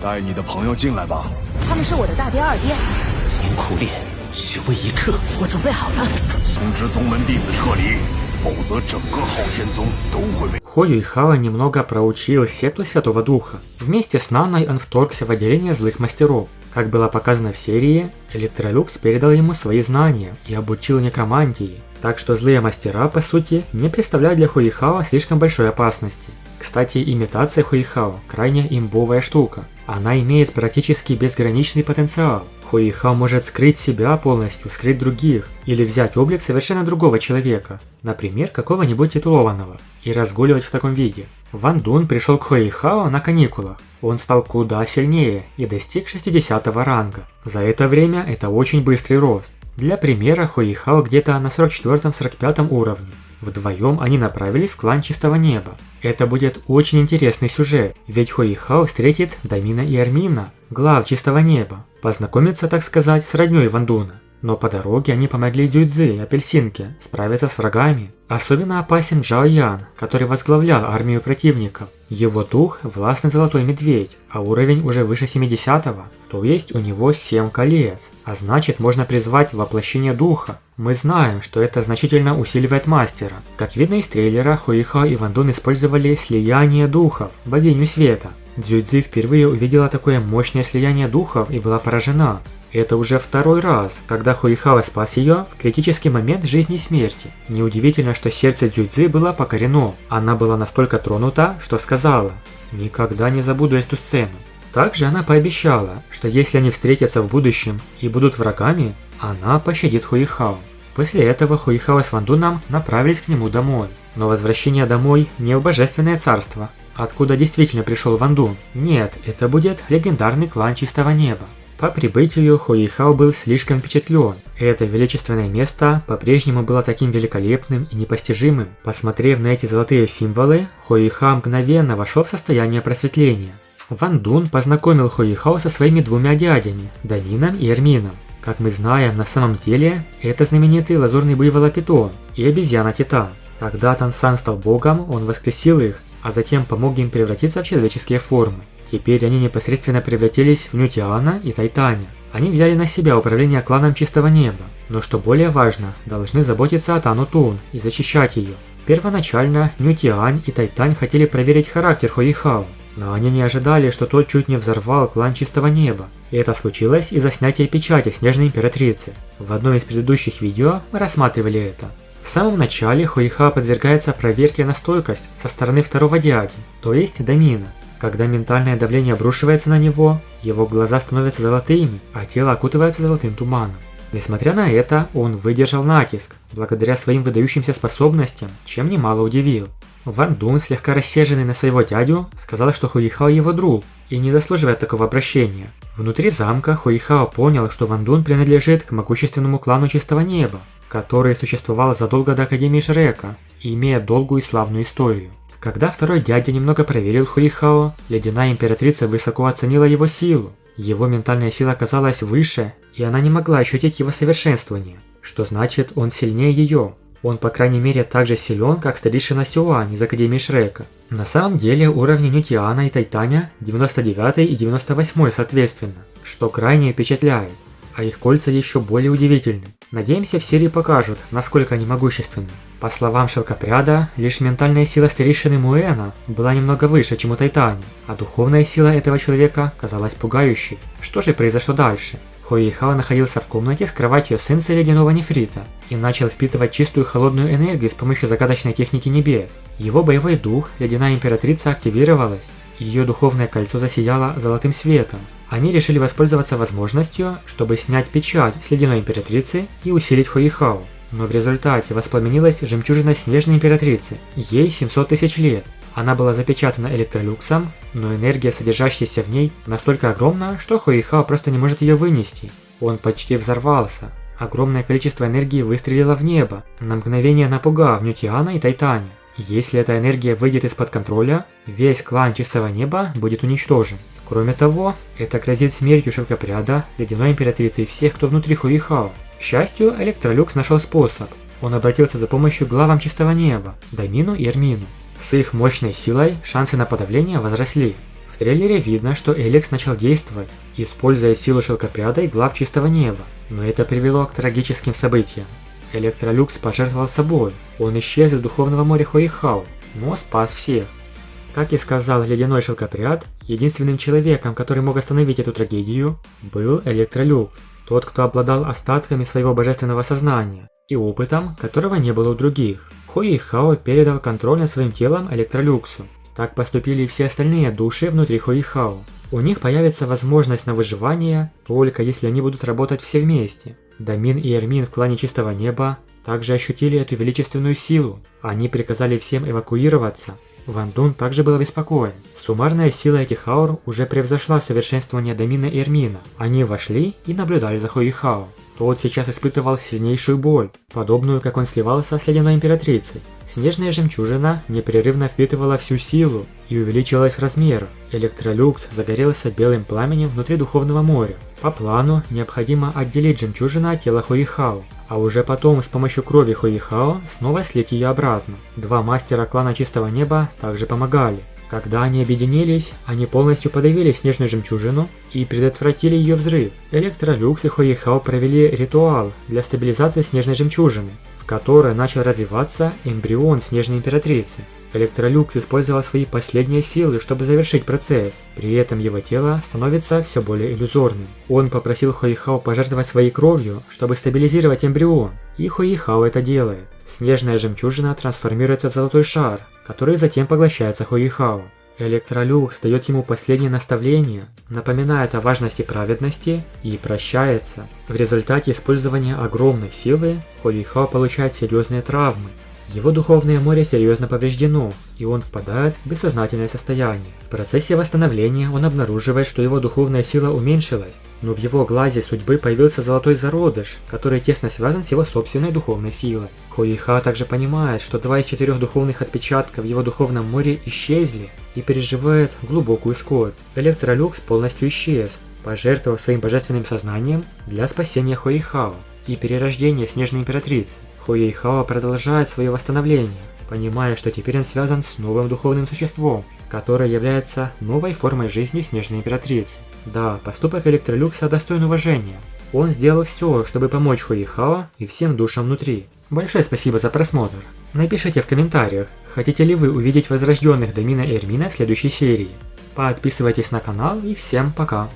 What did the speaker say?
带你的朋友进来吧。他们是我的大爹二爹。先苦练，只为一刻。我准备好了。通知宗门弟子撤离，否则整个昊天宗都会被... Хуюйхао немного проучил секту Святого Духа. Вместе с Наной он вторгся в отделение злых мастеров. Как было показано в серии, Электролюкс передал ему свои знания и обучил некромантии. Так что злые мастера, по сути, не представляют для Хуюйхао слишком большой опасности. Кстати, имитация Хуюйхао крайне имбовая штука. Она имеет практически безграничный потенциал. Хуюйхао может скрыть себя полностью, скрыть других, или взять облик совершенно другого человека, например, какого-нибудь титулованного, и разгуливать в таком виде. Ван Дун пришел к Хуюйхао на каникулах. Он стал куда сильнее и достиг 60 ранга. За это время это очень быстрый рост. Для примера, Хуюйхао где-то на 44-45 уровне. Вдвоем они направились в клан Чистого Неба. Это будет очень интересный сюжет, ведь Хуюйхао встретит Дамина и Армина, глав Чистого Неба, познакомиться, так сказать, с роднёй Ван Дуна. Но по дороге они помогли Дзюйцзы, Апельсинке, справиться с врагами. Особенно опасен Джао Ян, который возглавлял армию противников. Его дух – властный золотой медведь, а уровень уже выше 70-го, то есть у него 7 колец, а значит можно призвать воплощение духа. Мы знаем, что это значительно усиливает мастера. Как видно из трейлера, Хуюйхао и Ван Дун использовали слияние духов, богиню света. Дзюйцзы впервые увидела такое мощное слияние духов и была поражена. Это уже второй раз, когда Хуюйхао спас ее в критический момент жизни и смерти. Неудивительно, что сердце Дзюйцзы было покорено. Она была настолько тронута, что сказала: «Никогда не забуду эту сцену». Также она пообещала, что если они встретятся в будущем и будут врагами, она пощадит Хуюйхао. После этого Хуюйхао с Ван Дуном направились к нему домой. Но возвращение домой не в Божественное Царство, откуда действительно пришел Ван Дун. Нет, это будет легендарный клан Чистого Неба. По прибытию Хуюйхао был слишком впечатлен. Это величественное место по-прежнему было таким великолепным и непостижимым. Посмотрев на эти золотые символы, Хуюйхао мгновенно вошел в состояние просветления. Ван Дун познакомил Хуюйхао со своими двумя дядями, Дамином и Армином. Как мы знаем, на самом деле, это знаменитый лазурный буйвол Апитон и обезьяна Титан. Когда Тансан стал богом, он воскресил их, а затем помог им превратиться в человеческие формы. Теперь они непосредственно превратились в Нютиана и Тайтаня. Они взяли на себя управление кланом Чистого Неба, но что более важно, должны заботиться о Тану Тун и защищать ее. Первоначально Нютиань и Тайтань хотели проверить характер Хуюйхао, но они не ожидали, что тот чуть не взорвал клан Чистого Неба. И это случилось из-за снятия печати Снежной Императрицы. В одном из предыдущих видео мы рассматривали это. В самом начале Хуюйхао подвергается проверке на стойкость со стороны второго дяди, то есть Дамина. Когда ментальное давление обрушивается на него, его глаза становятся золотыми, а тело окутывается золотым туманом. Несмотря на это, он выдержал натиск, благодаря своим выдающимся способностям, чем немало удивил. Ван Дун, слегка рассерженный на своего дядю, сказал, что Хуюйхао его друг и не заслуживает такого обращения. Внутри замка Хуюйхао понял, что Ван Дун принадлежит к могущественному клану Чистого Неба, который существовал задолго до Академии Шрека и имеет долгую и славную историю. Когда второй дядя немного проверил Хуюйхао, Ледяная Императрица высоко оценила его силу. Его ментальная сила оказалась выше, и она не могла ощутить его совершенствование, что значит, он сильнее ее. Он, по крайней мере, так же силен, как старейшина Сюань из Академии Шрека. На самом деле, уровни Нютиана и Тайтаня 99 и 98 соответственно, что крайне впечатляет, а их кольца еще более удивительны. Надеемся, в серии покажут, насколько они могущественны. По словам Шелкопряда, лишь ментальная сила старейшины Муэна была немного выше, чем у Тайтани, а духовная сила этого человека казалась пугающей. Что же произошло дальше? Хуюйхао находился в комнате с кроватью эссенции ледяного нефрита и начал впитывать чистую холодную энергию с помощью загадочной техники небес. Его боевой дух, Ледяная Императрица, активировалась, и ее духовное кольцо засияло золотым светом. Они решили воспользоваться возможностью, чтобы снять печать с Ледяной Императрицы и усилить Хуюйхао. Но в результате воспламенилась жемчужина Снежной Императрицы. Ей 700 тысяч лет. Она была запечатана Электролюксом, но энергия, содержащаяся в ней, настолько огромна, что Хуюйхао просто не может ее вынести. Он почти взорвался. Огромное количество энергии выстрелило в небо, на мгновение напугав Нютиана и Тайтаня. Если эта энергия выйдет из-под контроля, весь клан Чистого Неба будет уничтожен. Кроме того, это грозит смертью Шелкопряда, Ледяной Императрицы и всех, кто внутри Хуюйхао. К счастью, Электролюкс нашел способ. Он обратился за помощью к главам Чистого Неба, Дамину и Армину. С их мощной силой шансы на подавление возросли. В В трейлере видно, что Эликс начал действовать, используя силу шелкопряда и глав чистого неба, но это привело к трагическим событиям. Электролюкс пожертвовал собой, он исчез из духовного моря Хуэйхао, но спас всех. Как и сказал ледяной шелкопряд, единственным человеком, который мог остановить эту трагедию, был Электролюкс, тот, кто обладал остатками своего божественного сознания и опытом, которого не было у других. Хуэйхао передал контроль над своим телом Электролюксу. Так поступили и все остальные души внутри Хуэйхао. У них появится возможность на выживание, только если они будут работать все вместе. Дамин и Эрмин в клане Чистого Неба также ощутили эту величественную силу. Они приказали всем эвакуироваться. Ван Дун также был обеспокоен. Суммарная сила этих аур уже превзошла совершенствование Дамина и Эрмина. Они вошли и наблюдали за Хуэйхао. Тот сейчас испытывал сильнейшую боль, подобную, как он сливался с ледяной императрицей. Снежная жемчужина непрерывно впитывала всю силу и увеличилась в размерах. Электролюкс загорелся белым пламенем внутри духовного моря. По плану необходимо отделить жемчужину от тела Хуэйхао, а уже потом с помощью крови Хуэйхао снова слить ее обратно. Два мастера клана Чистого Неба также помогали. Когда они объединились, они полностью подавили снежную жемчужину и предотвратили ее взрыв. Электролюкс и Хуэйхао провели ритуал для стабилизации снежной жемчужины, в которой начал развиваться эмбрион снежной императрицы. Электролюкс использовал свои последние силы, чтобы завершить процесс, при этом его тело становится все более иллюзорным. Он попросил Хуэйхао пожертвовать своей кровью, чтобы стабилизировать эмбрион, и Хуэйхао это делает. Снежная жемчужина трансформируется в золотой шар, который затем поглощается Хуэйхао. Электролюкс дает ему последнее наставление, напоминает о важности праведности и прощается. В результате использования огромной силы Хуэйхао получает серьезные травмы. Его духовное море серьезно повреждено, и он впадает в бессознательное состояние. В процессе восстановления он обнаруживает, что его духовная сила уменьшилась, но в его глазе судьбы появился золотой зародыш, который тесно связан с его собственной духовной силой. Хуэйхао также понимает, что 2 из 4 духовных отпечатка в его духовном море исчезли и переживает глубокую скорбь. Электролюкс полностью исчез, пожертвовав своим божественным сознанием для спасения Хуэйхао и перерождения Снежной Императрицы. Хуэйхао продолжает свое восстановление, понимая, что теперь он связан с новым духовным существом, которое является новой формой жизни Снежной Императрицы. Да, поступок Электролюкса достоин уважения. Он сделал все, чтобы помочь Хуэйхао и всем душам внутри. Большое спасибо за просмотр. Напишите в комментариях, хотите ли вы увидеть возрожденных Дамина и Эрмина в следующей серии. Подписывайтесь на канал и всем пока.